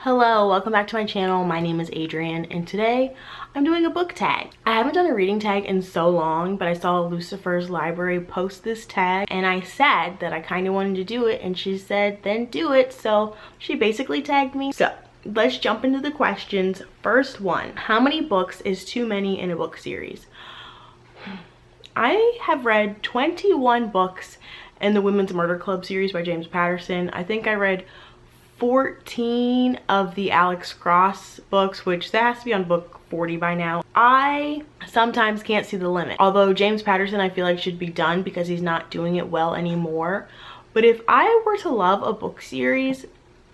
Hello, welcome back to my channel. My name is Adrienne and today I'm doing a book tag. I haven't done a reading tag in so long, but I saw Lucifer's Library post this tag and I said that I kind of wanted to do it and she said then do it, so she basically tagged me. So let's jump into the questions. First one, how many books is too many in a book series? I have read 21 books in the Women's Murder Club series by James Patterson. I think I read 14 of the Alex Cross books, which that has to be on book 40 by now. I sometimes can't see the limit. Although James Patterson I feel like should be done because he's not doing it well anymore. But if I were to love a book series,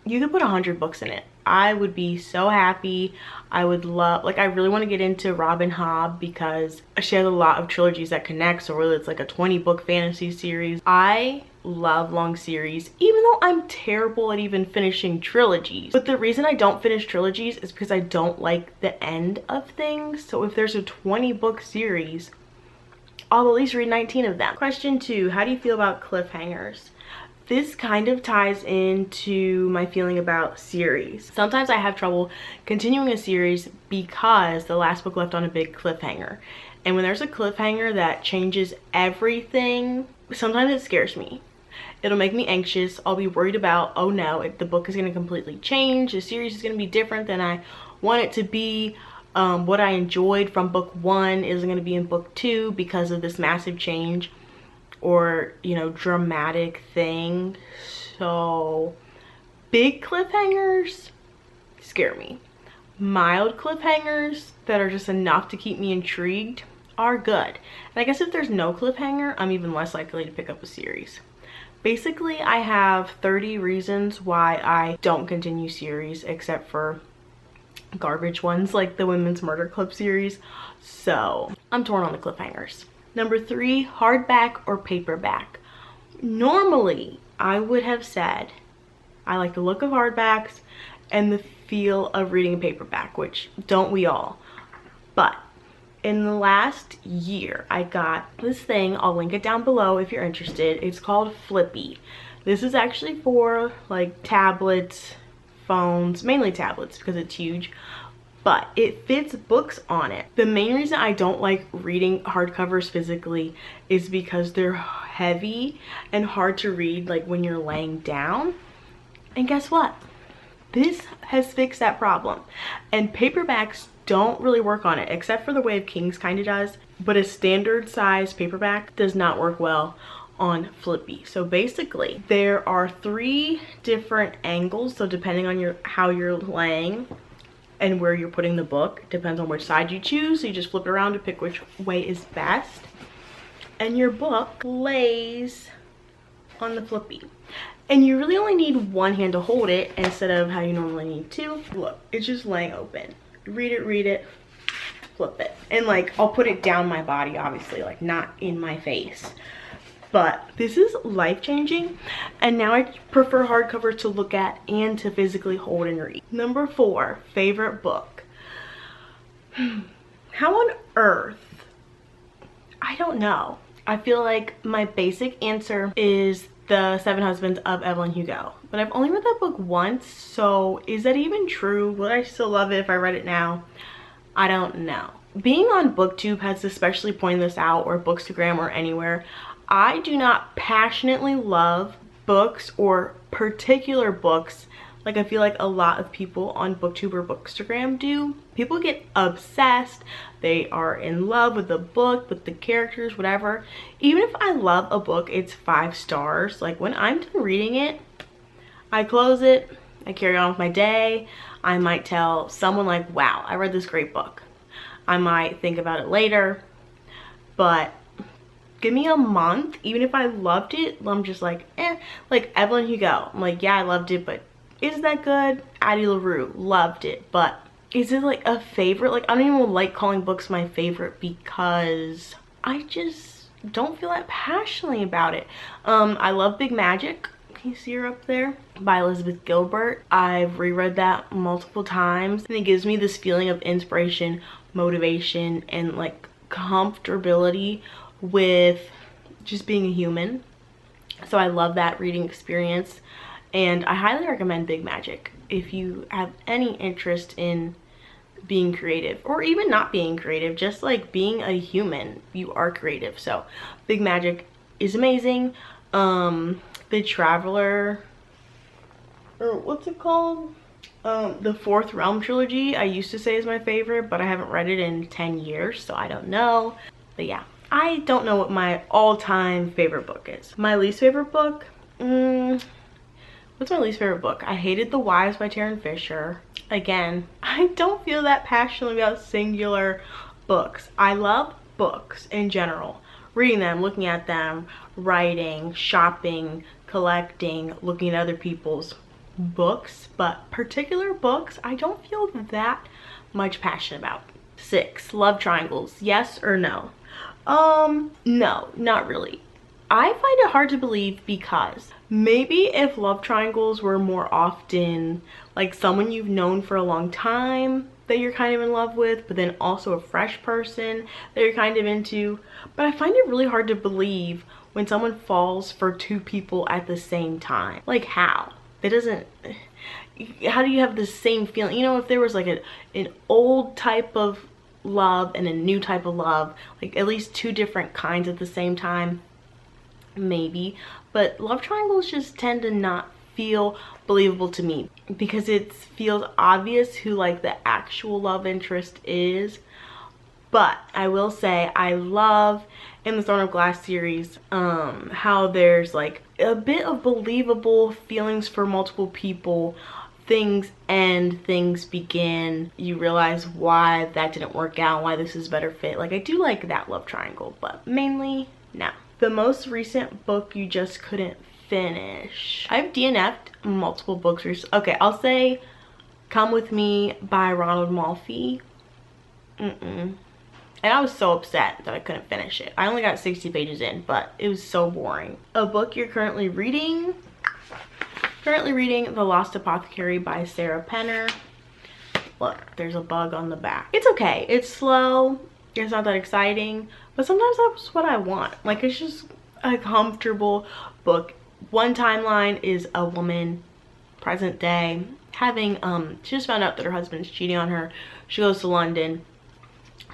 you could put 100 books in it. I would be so happy. I would love, like, I really want to get into Robin Hobb because she has a lot of trilogies that connect, so really it's like a 20 book fantasy series. I love long series, even though I'm terrible at even finishing trilogies. But the reason I don't finish trilogies is because I don't like the end of things. So if there's a 20 book series, I'll at least read 19 of them. Question 2, how do you feel about cliffhangers? This kind of ties into my feeling about series. Sometimes I have trouble continuing a series because the last book left on a big cliffhanger. And when there's a cliffhanger that changes everything, sometimes it scares me. It'll make me anxious. I'll be worried about, oh no, the book is gonna completely change. The series is gonna be different than I want it to be. What I enjoyed from book 1 isn't gonna be in book 2 because of this massive change or, you know, dramatic thing. So big cliffhangers scare me. Mild cliffhangers that are just enough to keep me intrigued are good. And I guess if there's no cliffhanger, I'm even less likely to pick up a series. Basically, I have 30 reasons why I don't continue series, except for garbage ones like the Women's Murder Club series. So I'm torn on the cliffhangers. Number 3, hardback or paperback. Normally, I would have said I like the look of hardbacks and the feel of reading a paperback, which don't we all? But in the last year, I got this thing. I'll link it down below if you're interested. It's called Flippy. This is actually for like tablets, phones, mainly tablets because it's huge. But it fits books on it. The main reason I don't like reading hardcovers physically is because they're heavy and hard to read like when you're laying down. And guess what? This has fixed that problem. And paperbacks don't really work on it, except for the Way of Kings kind of does. But a standard size paperback does not work well on Flippy. So basically, there are 3 different angles. So depending on how you're laying and where you're putting the book, depends on which side you choose. So you just flip it around to pick which way is best. And your book lays on the Flippy. And you really only need one hand to hold it instead of how you normally need 2. Look, it's just laying open. Read it, flip it. And like, I'll put it down my body, obviously, like not in my face. But this is life-changing, and now I prefer hardcover to look at and to physically hold and read. Number 4, favorite book. How on earth? I don't know. I feel like my basic answer is The 7 Husbands of Evelyn Hugo. But I've only read that book once, so is that even true? Would I still love it if I read it now? I don't know. Being on BookTube has especially pointed this out, or Bookstagram or anywhere. I do not passionately love books or particular books like I feel like a lot of people on BookTube or Bookstagram do. People get obsessed. They are in love with the book, with the characters, whatever. Even if I love a book, it's 5 stars. Like when I'm done reading it, I close it, I carry on with my day. I might tell someone like, wow, I read this great book. I might think about it later, but give me a month, even if I loved it, I'm just like, eh. Like Evelyn Hugo, I'm like, yeah, I loved it, but is that good? Addie LaRue, loved it, but is it like a favorite? Like I don't even like calling books my favorite because I just don't feel that passionately about it. I love Big Magic. Can you see her up there? By Elizabeth Gilbert. I've reread that multiple times and it gives me this feeling of inspiration, motivation, and like comfortability with just being a human. So I love that reading experience and I highly recommend Big Magic. if you have any interest in being creative, or even not being creative, just like being a human, you are creative. So Big Magic is amazing. The Traveler, or what's it called? The Fourth Realm trilogy, I used to say is my favorite, but I haven't read it in 10 years, so I don't know. But yeah, I don't know what my all-time favorite book is. My least favorite book, what's my least favorite book? I hated The Wives by Taryn Fisher. Again, I don't feel that passionately about singular books. I love books in general. Reading them, looking at them, writing, shopping, collecting, looking at other people's books, but particular books I don't feel that much passion about. 6, love triangles, yes or no? No, not really. I find it hard to believe because maybe if love triangles were more often like someone you've known for a long time that you're kind of in love with, but then also a fresh person that you're kind of into, but I find it really hard to believe when someone falls for 2 people at the same time. Like, how? That doesn't, how do you have the same feeling? You know, if there was like an old type of love and a new type of love, like at least 2 different kinds at the same time, maybe. But love triangles just tend to not feel believable to me because it feels obvious who like the actual love interest is. But I will say I love in the Throne of Glass series how there's like a bit of believable feelings for multiple people. Things end, things begin, you realize why that didn't work out, why this is better fit. Like, I do like that love triangle, but mainly no. The most recent book you just couldn't finish. I've DNF'd multiple books. Okay, I'll say Come With Me by Ronald Malfi. And I was so upset that I couldn't finish it. I only got 60 pages in, but it was so boring. A book you're currently reading? Currently reading The Lost Apothecary by Sarah Penner. Look, there's a bug on the back. It's okay. It's slow. It's not that exciting, but sometimes that's what I want. Like, it's just a comfortable book. One timeline is a woman, present day, having she just found out that her husband's cheating on her. She goes to London.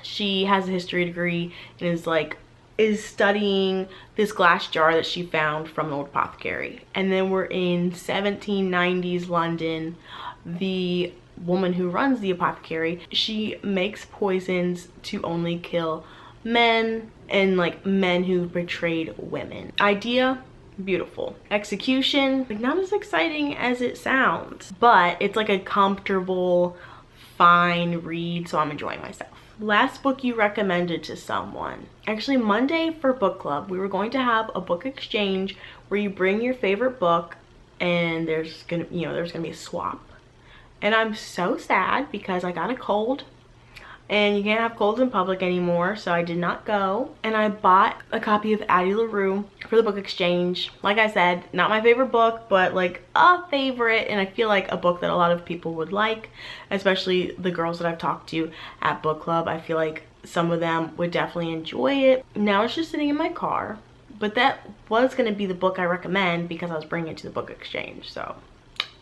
She has a history degree and is studying this glass jar that she found from an old apothecary. And then we're in 1790s London. The woman who runs the apothecary, she makes poisons to only kill men, and like men who betrayed women. Idea, beautiful. Execution, like not as exciting as it sounds, but it's like a comfortable, fine read, so I'm enjoying myself. Last book you recommended to someone. Actually, Monday for book club, we were going to have a book exchange where you bring your favorite book and there's gonna be a swap. And I'm so sad because I got a cold and you can't have colds in public anymore, so I did not go. And I bought a copy of Addie LaRue for the book exchange. Like I said, not my favorite book, but like a favorite, and I feel like a book that a lot of people would like, especially the girls that I've talked to at book club. I feel like some of them would definitely enjoy it. Now it's just sitting in my car, but that was gonna be the book I recommend because I was bringing it to the book exchange, so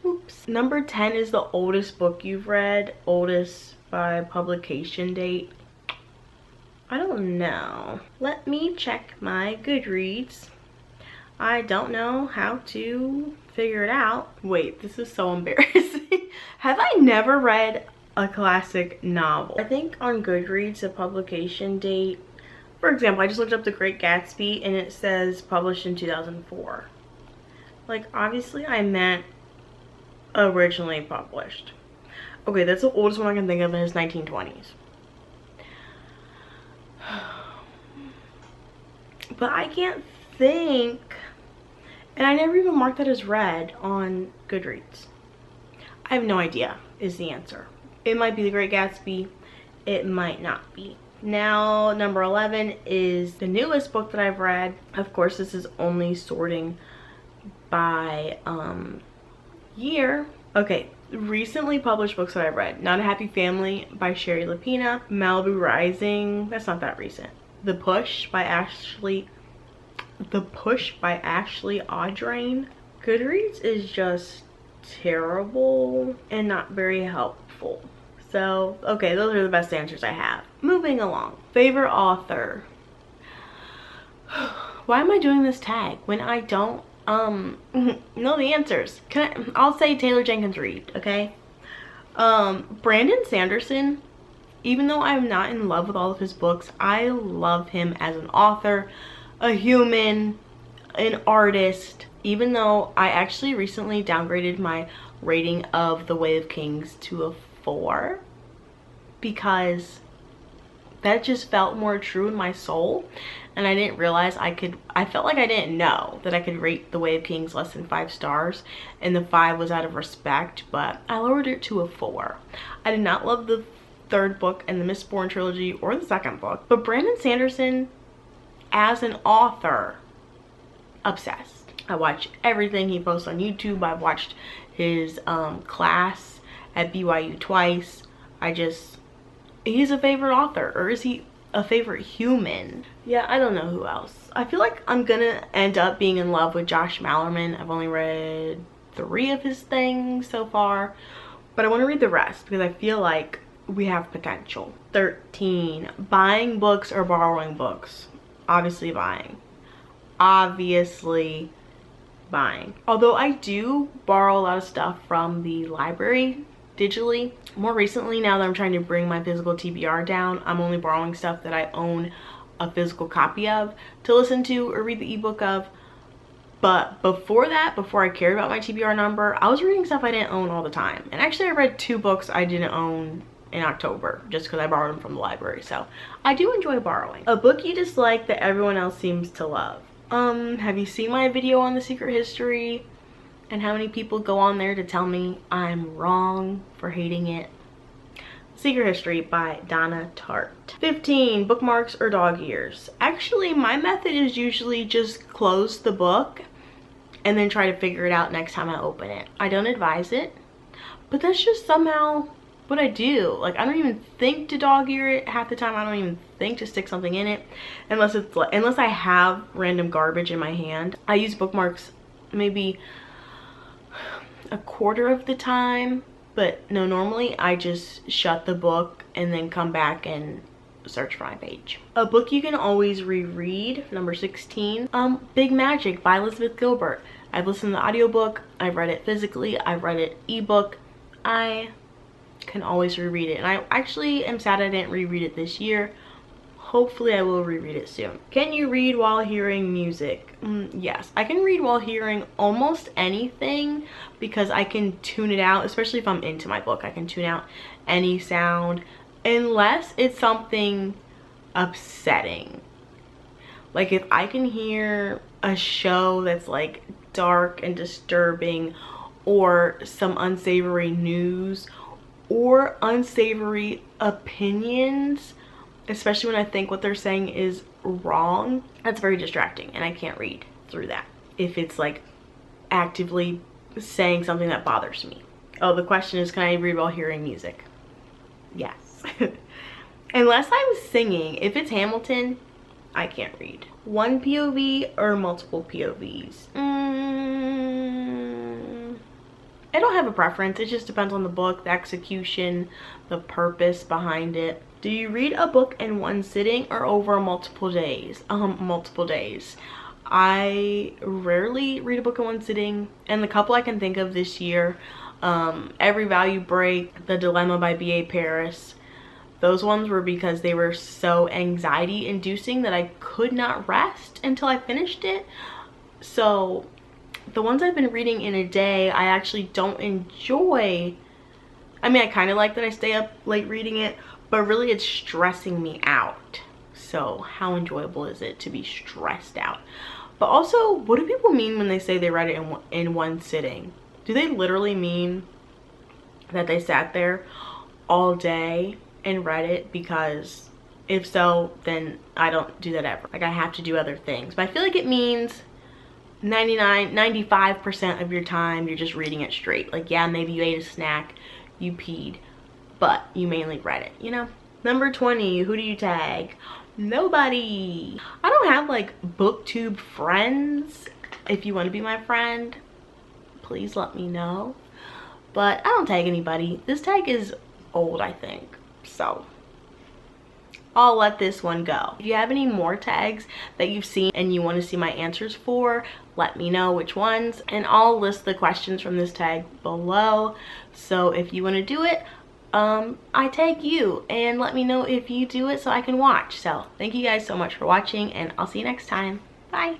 oops. Number 10 is the oldest book you've read. Oldest by publication date. I don't know. Let me check my Goodreads. I don't know how to figure it out. Wait, this is so embarrassing. Have I never read a classic novel? I think on Goodreads, the publication date, for example, I just looked up The Great Gatsby and it says published in 2004. Like, obviously I meant originally published. Okay, that's the oldest one I can think of, and it's 1920s. But I can't think, and I never even marked that as read on Goodreads. I have no idea is the answer. It might be The Great Gatsby, it might not be. Now, number 11 is the newest book that I've read. Of course, this is only sorting by year. Okay, recently published books that I've read. Not a Happy Family by Sherry Lapina. Malibu Rising, that's not that recent. The Push by Ashley Audrain. Goodreads is just terrible and not very helpful. So, okay, those are the best answers I have. Moving along. Favorite author. Why am I doing this tag when I don't know the answers? I'll say Taylor Jenkins Reid, okay? Brandon Sanderson, even though I'm not in love with all of his books, I love him as an author, a human, an artist. Even though I actually recently downgraded my rating of The Way of Kings to a 4 because that just felt more true in my soul, and I didn't realize I felt like I didn't know that I could rate The Way of Kings less than 5 stars, and the 5 was out of respect, but I lowered it to a 4. I did not love the third book and the Mistborn trilogy or the second book, but Brandon Sanderson as an author, obsessed. I watch everything he posts on YouTube. I've watched his class at BYU twice. He's a favorite author, or is he a favorite human? Yeah, I don't know who else. I feel like I'm gonna end up being in love with Josh Malerman. I've only read 3 of his things so far, but I want to read the rest because I feel like we have potential. 13, buying books or borrowing books? Obviously buying. Obviously buying. Although I do borrow a lot of stuff from the library digitally. More recently, now that I'm trying to bring my physical TBR down, I'm only borrowing stuff that I own a physical copy of to listen to or read the ebook of. But before that, before I cared about my TBR number, I was reading stuff I didn't own all the time. And actually I read 2 books I didn't own in October just because I borrowed them from the library. So I do enjoy borrowing. A book you dislike that everyone else seems to love. Have you seen my video on The Secret History and how many people go on there to tell me I'm wrong for hating it? Secret History by Donna Tartt. 15, bookmarks or dog ears? Actually, my method is usually just close the book and then try to figure it out next time I open it. I don't advise it, but that's just somehow what I do. Like, I don't even think to dog ear it half the time. I don't even think to stick something in it unless I have random garbage in my hand. I use bookmarks maybe a quarter of the time, but no, normally I just shut the book and then come back and search for my page. A book you can always reread, number 16, Big Magic by Elizabeth Gilbert. I've listened to the audiobook, I've read it physically, I've read it ebook. I can always reread it, and I actually am sad I didn't reread it this year. Hopefully I will reread it soon. Can you read while hearing music? Yes, I can read while hearing almost anything because I can tune it out, especially if I'm into my book. I can tune out any sound unless it's something upsetting. Like if I can hear a show that's like dark and disturbing, or some unsavory news or unsavory opinions, especially when I think what they're saying is wrong, that's very distracting and I can't read through that if it's like actively saying something that bothers me. Oh, the question is, can I read while hearing music? Yes. Unless I'm singing. If it's Hamilton, I can't read. One POV or multiple POVs? I don't have a preference. It just depends on the book, the execution, the purpose behind it. Do you read a book in one sitting or over multiple days? Multiple days. I rarely read a book in one sitting, and the couple I can think of this year, Every Value Break, The Dilemma by B.A. Paris, those ones were because they were so anxiety inducing that I could not rest until I finished it. So the ones I've been reading in a day, I actually don't enjoy. I mean, I kind of like that I stay up late reading it, but really it's stressing me out. So how enjoyable is it to be stressed out? But also, what do people mean when they say they read it in one sitting? Do they literally mean that they sat there all day and read it? Because if so, then I don't do that ever. Like, I have to do other things. But I feel like it means 95% of your time you're just reading it straight. Like, yeah, maybe you ate a snack, you peed, but you mainly read it, you know? Number 20, who do you tag? Nobody. I don't have like booktube friends. If you want to be my friend, please let me know. but I don't tag anybody. This tag is old, I think, so I'll let this one go. If you have any more tags that you've seen and you want to see my answers for, let me know which ones, and I'll list the questions from this tag below. So if you want to do it, I tag you and let me know if you do it so I can watch. So thank you guys so much for watching, and I'll see you next time. Bye.